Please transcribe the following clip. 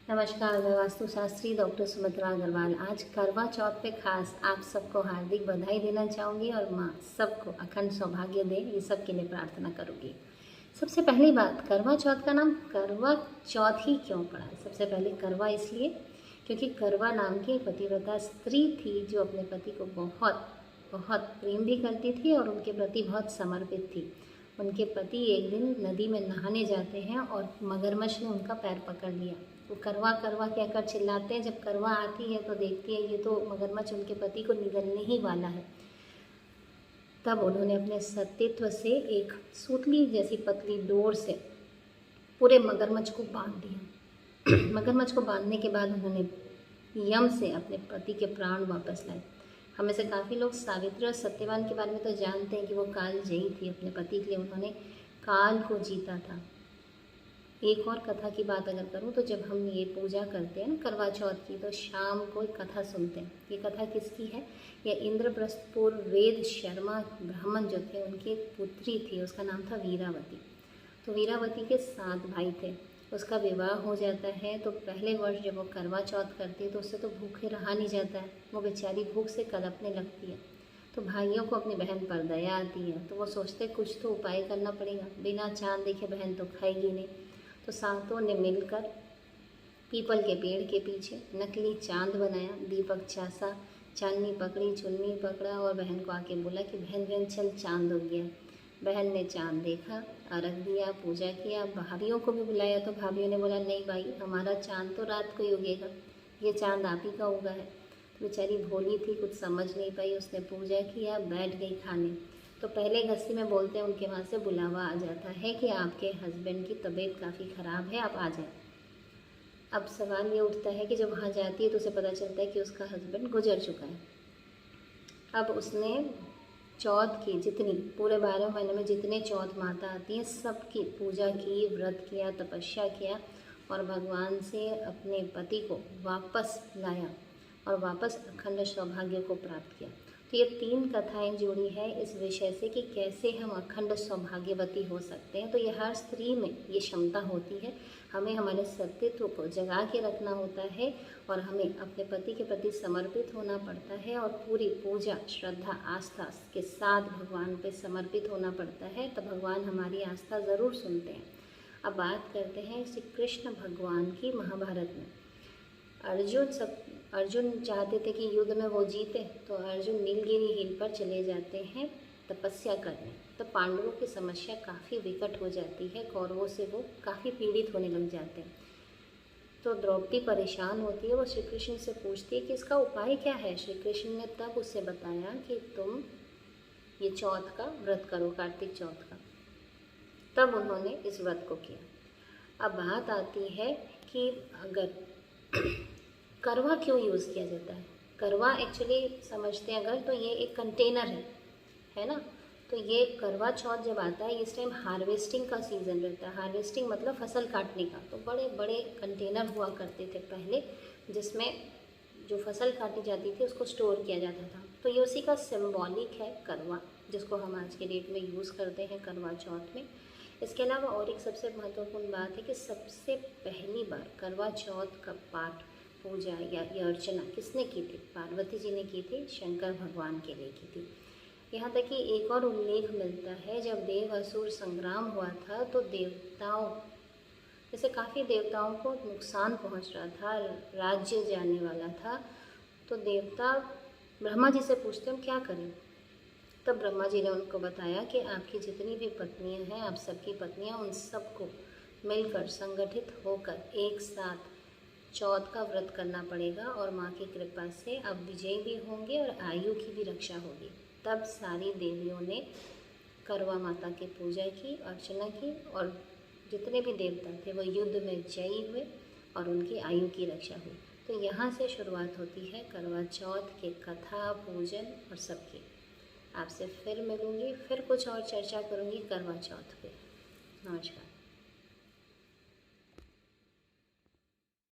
नमस्कार, मैं वास्तुशास्त्री डॉक्टर सुमित्रा अग्रवाल। आज करवा चौथ पे खास आप सबको हार्दिक बधाई देना चाहूँगी और माँ सबको अखंड सौभाग्य दे, ये सब के लिए प्रार्थना करूँगी। सबसे पहली बात, करवा चौथ का नाम करवा चौथ ही क्यों पड़ा? सबसे पहले करवा इसलिए क्योंकि करवा नाम की एक पतिव्रता स्त्री थी जो अपने पति को बहुत बहुत प्रेम भी करती थी और उनके प्रति बहुत समर्पित थी। उनके पति एक दिन नदी में नहाने जाते हैं और मगरमच्छ ने उनका पैर पकड़ लिया। वो करवा करवा कहकर चिल्लाते हैं। जब करवा आती है तो देखती है ये तो मगरमच्छ उनके पति को निगलने ही वाला है। तब उन्होंने अपने सतीत्व से एक सूतली जैसी पतली डोर से पूरे मगरमच्छ को बांध दिया। मगरमच्छ को बांधने के बाद उन्होंने यम से अपने पति के प्राण वापस लाए। हमें से काफ़ी लोग सावित्री और सत्यवान के बारे में तो जानते हैं कि वो काल जयी थी। अपने पति के लिए उन्होंने काल को जीता था। एक और कथा की बात अगर करूं तो जब हम ये पूजा करते हैं ना करवा चौथ की, तो शाम को एक कथा सुनते हैं। ये कथा किसकी है? यह इंद्रप्रस्थपुर वेद शर्मा ब्राह्मण जो थे उनकी एक पुत्री थी, उसका नाम था वीरावती। तो वीरावती के 7 भाई थे। उसका विवाह हो जाता है तो पहले वर्ष जब वो करवा चौथ करती है तो उससे तो भूखे रहा नहीं जाता है। वो बेचारी भूख से कलपने लगती है। तो भाइयों को अपनी बहन पर दया आती है, तो वो सोचते कुछ तो उपाय करना पड़ेगा, बिना चांद देखे बहन तो खाएगी नहीं। तो सातों ने मिलकर पीपल के पेड़ के पीछे नकली चांद बनाया, दीपक चासा, चांदनी पकड़ी, चुन्नी पकड़ा और बहन को आके बोला कि बहन बहन चल चांद उग गया। बहन ने चांद देखा, अर्घ दिया, पूजा किया। भाभीियों को भी बुलाया तो भाभीियों ने बोला नहीं भाई, हमारा चांद तो रात को ही उगेगा, ये चांद आप ही का उगा है। तो बेचारी भोली थी, कुछ समझ नहीं पाई। उसने पूजा किया, बैठ गई खाने। तो पहले गस्ती में बोलते हैं उनके वहाँ से बुलावा आ जाता है कि आपके हस्बैंड की तबीयत काफ़ी ख़राब है, आप आ जाएं। अब सवाल ये उठता है कि जब वहाँ जाती है तो उसे पता चलता है कि उसका हस्बैंड गुजर चुका है। अब उसने चौथ की जितनी पूरे 12 महीने में जितने चौथ माता आती हैं सबकी पूजा की, व्रत किया, तपस्या किया और भगवान से अपने पति को वापस लाया और वापस अखंड सौभाग्य को प्राप्त किया। तो ये 3 कथाएं जुड़ी है इस विषय से कि कैसे हम अखंड सौभाग्यवती हो सकते हैं। तो ये हर स्त्री में ये क्षमता होती है। हमें हमारे सतीत्व को जगा के रखना होता है और हमें अपने पति के प्रति समर्पित होना पड़ता है और पूरी पूजा, श्रद्धा, आस्था के साथ भगवान पे समर्पित होना पड़ता है। तो भगवान हमारी आस्था ज़रूर सुनते हैं। अब बात करते हैं श्री कृष्ण भगवान की। महाभारत में अर्जुन चाहते थे कि युद्ध में वो जीते, तो अर्जुन नीलगिरी हिल पर चले जाते हैं तपस्या करने। तो पांडवों की समस्या काफ़ी विकट हो जाती है, कौरवों से वो काफ़ी पीड़ित होने लग जाते हैं। तो द्रौपदी परेशान होती है, वो श्री कृष्ण से पूछती है कि इसका उपाय क्या है। श्री कृष्ण ने तब उससे बताया कि तुम ये चौथ का व्रत करो, कार्तिक चौथ का। तब उन्होंने इस व्रत को किया। अब बात आती है कि अगर करवा क्यों यूज़ किया जाता है। करवा एक्चुअली समझते हैं अगर तो ये एक कंटेनर है ना। तो ये करवा चौथ जब आता है इस टाइम हार्वेस्टिंग का सीज़न रहता है। हार्वेस्टिंग मतलब फसल काटने का। तो बड़े बड़े कंटेनर हुआ करते थे पहले, जिसमें जो फसल काटी जाती थी उसको स्टोर किया जाता था। तो ये उसी का सिंबॉलिक है करवा, जिसको हम आज के डेट में यूज़ करते हैं करवा चौथ में। इसके अलावा और एक सबसे महत्वपूर्ण बात है कि सबसे पहली बार करवा चौथ का पाठ, पूजा या अर्चना किसने की थी? पार्वती जी ने की थी, शंकर भगवान के लिए की थी। यहाँ तक कि एक और उल्लेख मिलता है, जब देव असुर संग्राम हुआ था तो देवताओं, जैसे काफ़ी देवताओं को नुकसान पहुँच रहा था, राज्य जाने वाला था। तो देवता ब्रह्मा जी से पूछते हम क्या करें। तब ब्रह्मा जी ने उनको बताया कि आपकी जितनी भी पत्नियां हैं, आप सबकी पत्नियां, उन सबको मिलकर संगठित होकर एक साथ चौथ का व्रत करना पड़ेगा और माँ की कृपा से आप विजयी भी होंगे और आयु की भी रक्षा होगी। तब सारी देवियों ने करवा माता की पूजा की, अर्चना की और जितने भी देवता थे वो युद्ध में जयी हुए और उनकी आयु की रक्षा हुई। तो यहाँ से शुरुआत होती है करवा चौथ के कथा, पूजन और सबकी। आपसे फिर मिलूँगी, फिर कुछ और चर्चा करूँगी करवा चौथ पे। नमस्कार।